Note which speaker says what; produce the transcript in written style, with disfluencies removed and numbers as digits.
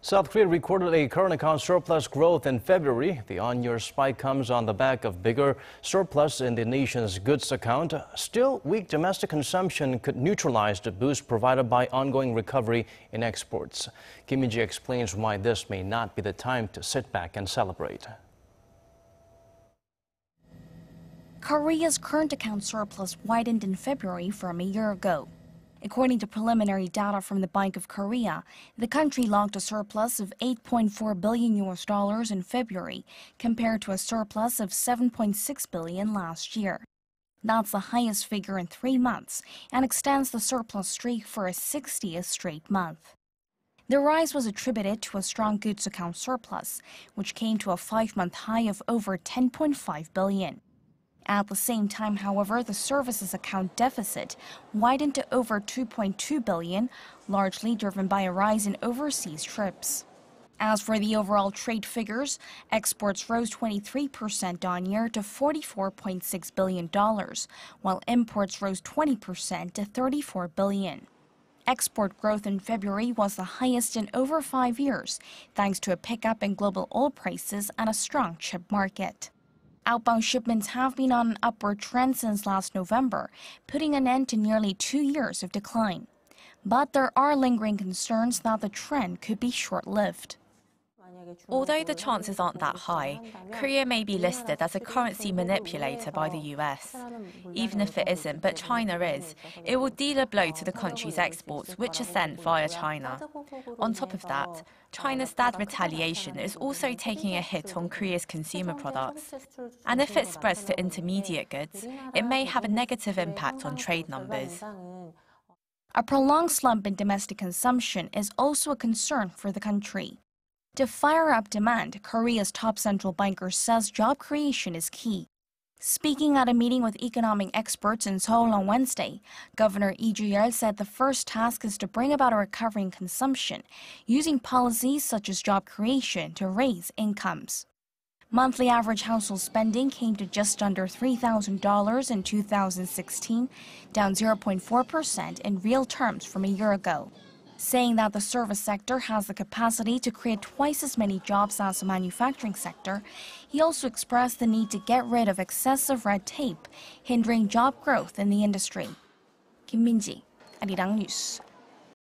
Speaker 1: South Korea recorded a current account surplus growth in February. The on-year spike comes on the back of bigger surplus in the nation's goods account. Still, weak domestic consumption could neutralize the boost provided by ongoing recovery in exports. Kim Min-ji explains why this may not be the time to sit back and celebrate.
Speaker 2: Korea's current account surplus widened in February from a year ago. According to preliminary data from the Bank of Korea, the country logged a surplus of $8.4 billion in February, compared to a surplus of $7.6 billion last year. That's the highest figure in 3 months and extends the surplus streak for a 60th straight month. The rise was attributed to a strong goods account surplus, which came to a 5-month high of over $10.5 billion. At the same time, however, the services account deficit widened to over $2.2 billion, largely driven by a rise in overseas trips. As for the overall trade figures, exports rose 23% on-year to $44.6 billion, while imports rose 20% to $34 billion. Export growth in February was the highest in over 5 years, thanks to a pickup in global oil prices and a strong chip market. Outbound shipments have been on an upward trend since last November, putting an end to nearly 2 years of decline. But there are lingering concerns that the trend could be short-lived.
Speaker 3: Although the chances aren't that high, Korea may be listed as a currency manipulator by the US. Even if it isn't, but China is, it will deal a blow to the country's exports, which are sent via China. On top of that, China's THAAD retaliation is also taking a hit on Korea's consumer products. And if it spreads to intermediate goods, it may have a negative impact on trade numbers.
Speaker 2: A prolonged slump in domestic consumption is also a concern for the country. To fire up demand, Korea's top central banker says job creation is key. Speaking at a meeting with economic experts in Seoul on Wednesday, Governor Lee Ju-yeol said the first task is to bring about a recovery in consumption, using policies such as job creation to raise incomes. Monthly average household spending came to just under $3,000 in 2016, down 0.4% in real terms from a year ago. Saying that the service sector has the capacity to create twice as many jobs as the manufacturing sector, he also expressed the need to get rid of excessive red tape, hindering job growth in the industry. Kim Min-ji, Arirang News.